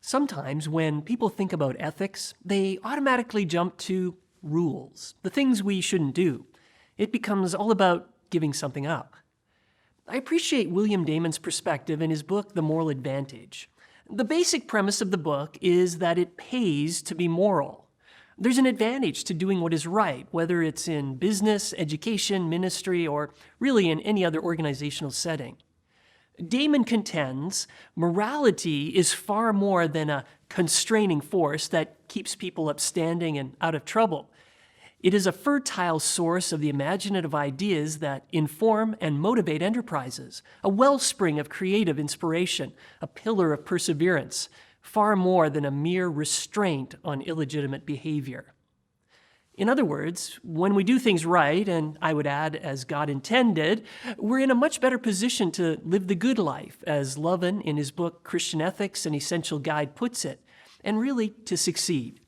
Sometimes when people think about ethics, they automatically jump to rules, the things we shouldn't do. It becomes all about giving something up. I appreciate William Damon's perspective in his book, The Moral Advantage. The basic premise of the book is that it pays to be moral. There's an advantage to doing what is right, whether it's in business, education, ministry, or really in any other organizational setting. Damon contends morality is far more than a constraining force that keeps people upstanding and out of trouble. It is a fertile source of the imaginative ideas that inform and motivate enterprises, a wellspring of creative inspiration, a pillar of perseverance, far more than a mere restraint on illegitimate behavior. In other words, when we do things right, and I would add, as God intended, we're in a much better position to live the good life, as Lovin in his book Christian Ethics, An Essential Guide puts it, and really to succeed.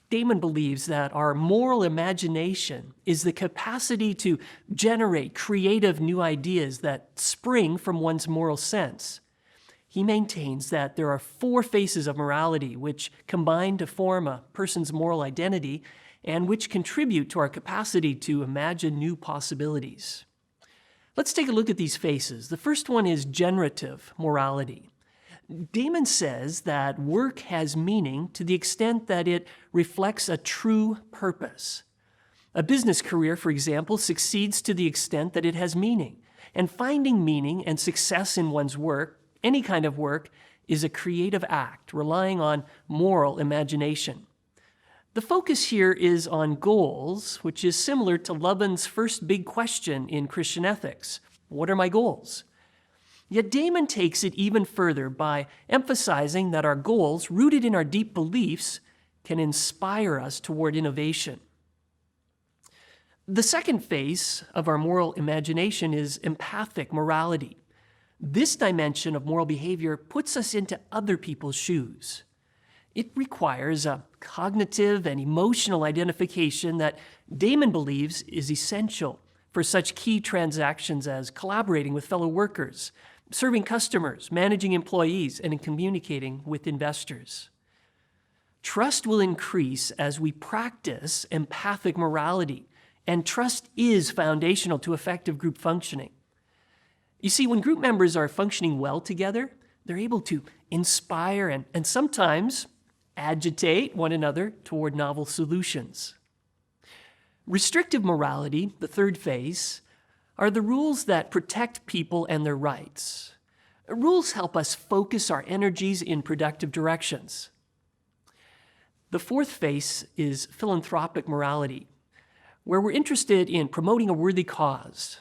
Damon believes that our moral imagination is the capacity to generate creative new ideas that spring from one's moral sense. He maintains that there are 4 faces of morality which combine to form a person's moral identity and which contribute to our capacity to imagine new possibilities. Let's take a look at these faces. The first one is generative morality. Damon says that work has meaning to the extent that it reflects a true purpose. A business career, for example, succeeds to the extent that it has meaning. And finding meaning and success in one's work, any kind of work, is a creative act relying on moral imagination. The focus here is on goals, which is similar to Lovin's first big question in Christian ethics. What are my goals? Yet Damon takes it even further by emphasizing that our goals, rooted in our deep beliefs, can inspire us toward innovation. The second phase of our moral imagination is empathic morality. This dimension of moral behavior puts us into other people's shoes. It requires a cognitive and emotional identification that Damon believes is essential for such key transactions as collaborating with fellow workers, serving customers, managing employees, and in communicating with investors. Trust will increase as we practice empathic morality, and trust is foundational to effective group functioning. You see, when group members are functioning well together, they're able to inspire and sometimes agitate one another toward novel solutions. Restrictive morality, the third phase, are the rules that protect people and their rights. Rules help us focus our energies in productive directions. The fourth phase is philanthropic morality, where we're interested in promoting a worthy cause.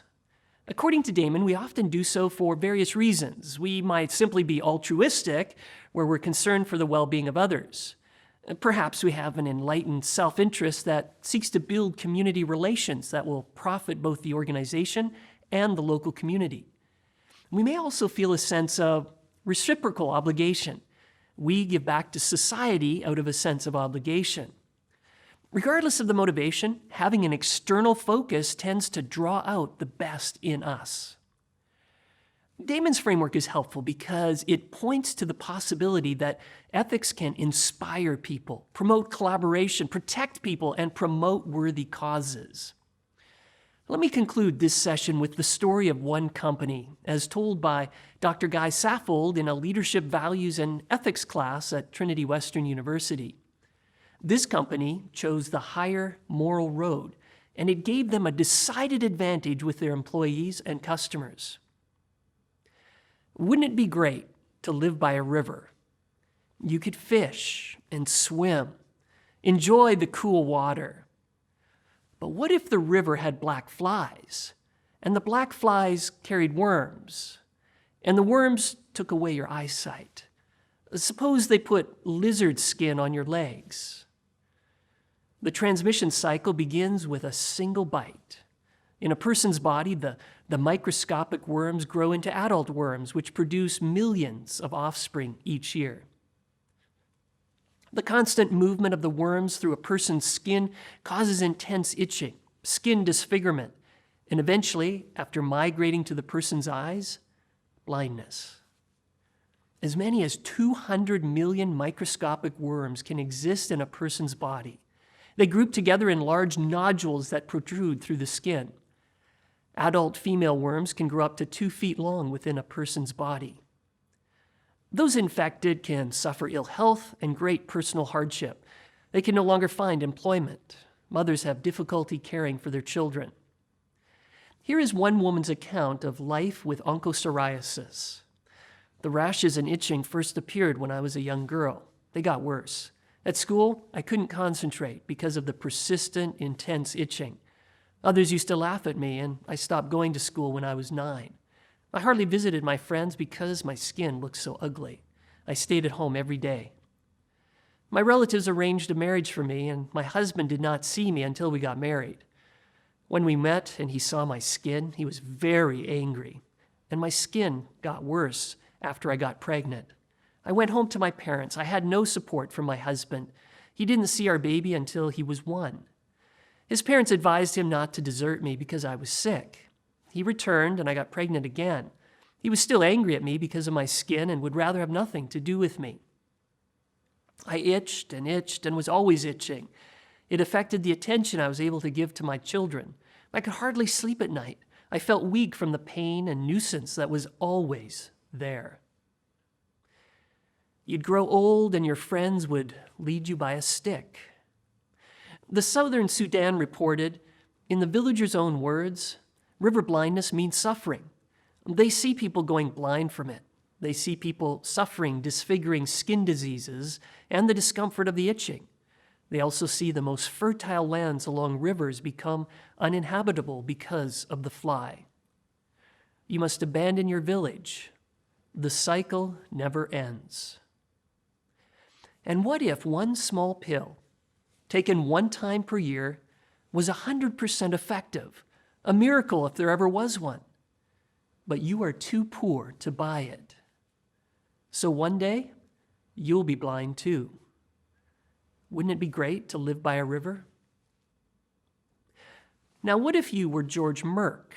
According to Damon, we often do so for various reasons. We might simply be altruistic, where we're concerned for the well-being of others. Perhaps we have an enlightened self-interest that seeks to build community relations that will profit both the organization and the local community. We may also feel a sense of reciprocal obligation. We give back to society out of a sense of obligation. Regardless of the motivation, having an external focus tends to draw out the best in us. Damon's framework is helpful because it points to the possibility that ethics can inspire people, promote collaboration, protect people, and promote worthy causes. Let me conclude this session with the story of one company, as told by Dr. Guy Saffold in a leadership values and ethics class at Trinity Western University. This company chose the higher moral road, and it gave them a decided advantage with their employees and customers. Wouldn't it be great to live by a river? You could fish and swim, enjoy the cool water. But what if the river had black flies, and the black flies carried worms, and the worms took away your eyesight? Suppose they put lizard skin on your legs. The transmission cycle begins with a single bite. In a person's body, the microscopic worms grow into adult worms, which produce millions of offspring each year. The constant movement of the worms through a person's skin causes intense itching, skin disfigurement, and eventually, after migrating to the person's eyes, blindness. As many as 200 million microscopic worms can exist in a person's body. They group together in large nodules that protrude through the skin. Adult female worms can grow up to 2 feet long within a person's body. Those infected can suffer ill health and great personal hardship. They can no longer find employment. Mothers have difficulty caring for their children. Here is one woman's account of life with onchocerciasis. The rashes and itching first appeared when I was a young girl. They got worse. At school, I couldn't concentrate because of the persistent, intense itching. Others used to laugh at me, and I stopped going to school when I was 9. I hardly visited my friends because my skin looked so ugly. I stayed at home every day. My relatives arranged a marriage for me, and my husband did not see me until we got married. When we met and he saw my skin, he was very angry, and my skin got worse after I got pregnant. I went home to my parents. I had no support from my husband. He didn't see our baby until he was 1. His parents advised him not to desert me because I was sick. He returned and I got pregnant again. He was still angry at me because of my skin and would rather have nothing to do with me. I itched and was always itching. It affected the attention I was able to give to my children. I could hardly sleep at night. I felt weak from the pain and nuisance that was always there. You'd grow old and your friends would lead you by a stick. The Southern Sudan reported, in the villagers' own words, river blindness means suffering. They see people going blind from it. They see people suffering disfiguring skin diseases and the discomfort of the itching. They also see the most fertile lands along rivers become uninhabitable because of the fly. You must abandon your village. The cycle never ends. And what if one small pill, taken 1 time per year, was 100% effective? A miracle if there ever was one. But you are too poor to buy it. So one day, you'll be blind too. Wouldn't it be great to live by a river? Now, what if you were George Merck?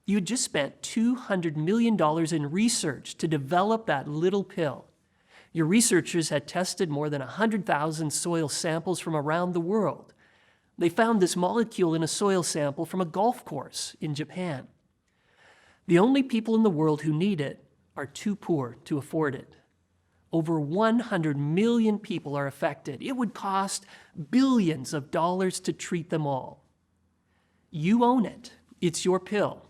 You had just spent $200 million in research to develop that little pill. Your researchers had tested more than 100,000 soil samples from around the world. They found this molecule in a soil sample from a golf course in Japan. The only people in the world who need it are too poor to afford it. Over 100 million people are affected. It would cost billions of dollars to treat them all. You own it. It's your pill.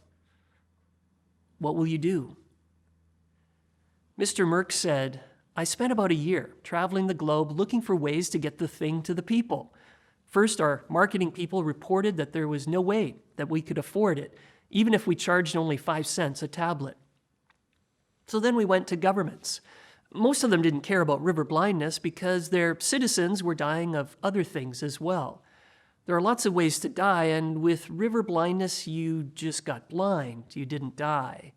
What will you do? Mr. Merck said, I spent about a year traveling the globe looking for ways to get the thing to the people. First, our marketing people reported that there was no way that we could afford it, even if we charged only 5 cents a tablet. So then we went to governments. Most of them didn't care about river blindness because their citizens were dying of other things as well. There are lots of ways to die, and with river blindness, you just got blind. You didn't die.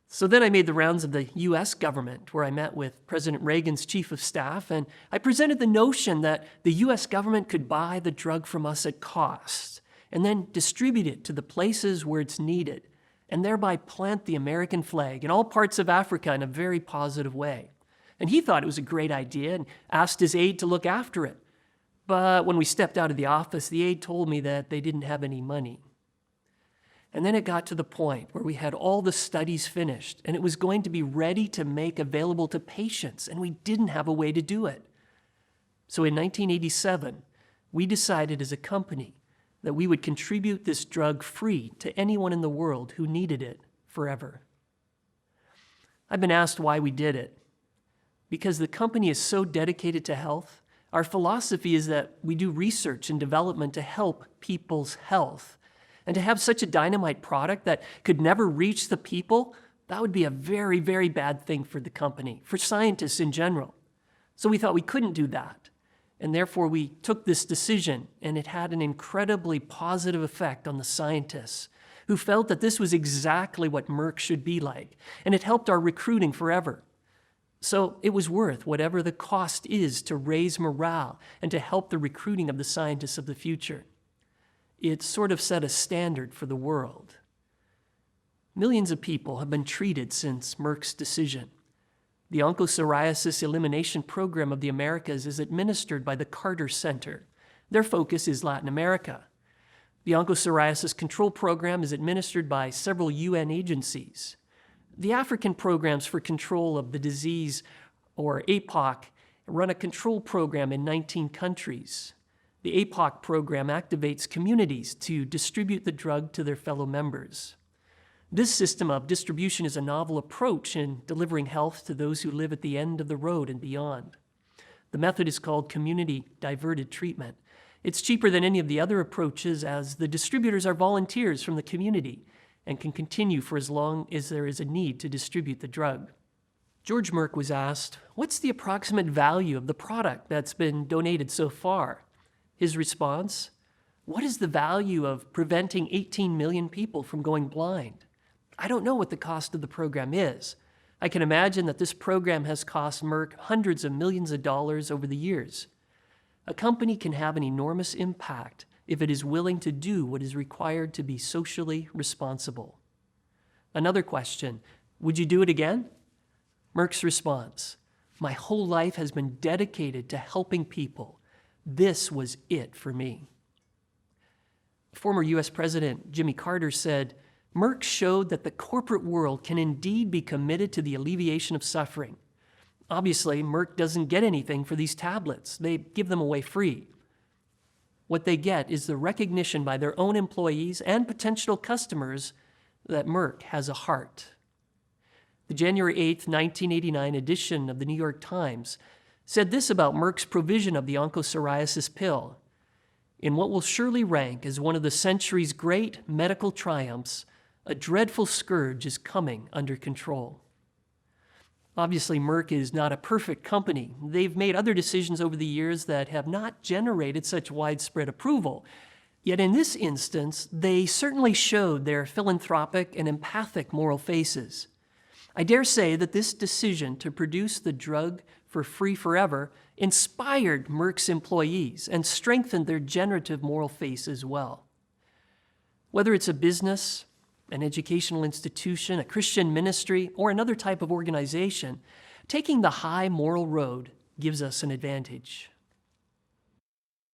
So then I made the rounds of the U.S. government, where I met with President Reagan's chief of staff, and I presented the notion that the U.S. government could buy the drug from us at cost and then distribute it to the places where it's needed, and thereby plant the American flag in all parts of Africa in a very positive way. And he thought it was a great idea and asked his aide to look after it. But when we stepped out of the office, the aide told me that they didn't have any money. And then it got to the point where we had all the studies finished, and it was going to be ready to make available to patients, and we didn't have a way to do it. So in 1987, we decided as a company that we would contribute this drug free to anyone in the world who needed it forever. I've been asked why we did it. Because the company is so dedicated to health, our philosophy is that we do research and development to help people's health. And to have such a dynamite product that could never reach the people, that would be a very, very bad thing for the company, for scientists in general. So we thought we couldn't do that. And therefore we took this decision, and it had an incredibly positive effect on the scientists who felt that this was exactly what Merck should be like, and it helped our recruiting forever. So it was worth whatever the cost is to raise morale and to help the recruiting of the scientists of the future. It sort of set a standard for the world. Millions of people have been treated since Merck's decision. The Onchocerciasis Elimination Program of the Americas is administered by the Carter Center. Their focus is Latin America. The Onchocerciasis Control Program is administered by several UN agencies. The African Programs for Control of the Disease, or APOC, run a control program in 19 countries. The APOC program activates communities to distribute the drug to their fellow members. This system of distribution is a novel approach in delivering health to those who live at the end of the road and beyond. The method is called community-diverted treatment. It's cheaper than any of the other approaches, as the distributors are volunteers from the community and can continue for as long as there is a need to distribute the drug. George Merck was asked, "What's the approximate value of the product that's been donated so far?" His response, "What is the value of preventing 18 million people from going blind? I don't know what the cost of the program is. I can imagine that this program has cost Merck hundreds of millions of dollars over the years. A company can have an enormous impact if it is willing to do what is required to be socially responsible." Another question, "Would you do it again?" Merck's response, "My whole life has been dedicated to helping people. This was it for me." Former U.S. President Jimmy Carter said, "Merck showed that the corporate world can indeed be committed to the alleviation of suffering. Obviously, Merck doesn't get anything for these tablets. They give them away free. What they get is the recognition by their own employees and potential customers that Merck has a heart." The January 8, 1989 edition of the New York Times said this about Merck's provision of the onchocerciasis pill: "In what will surely rank as one of the century's great medical triumphs, a dreadful scourge is coming under control." Obviously, Merck is not a perfect company. They've made other decisions over the years that have not generated such widespread approval. Yet in this instance, they certainly showed their philanthropic and empathic moral faces. I dare say that this decision to produce the drug for free forever inspired Merck's employees and strengthened their generative moral face as well. Whether it's a business, an educational institution, a Christian ministry, or another type of organization, taking the high moral road gives us an advantage.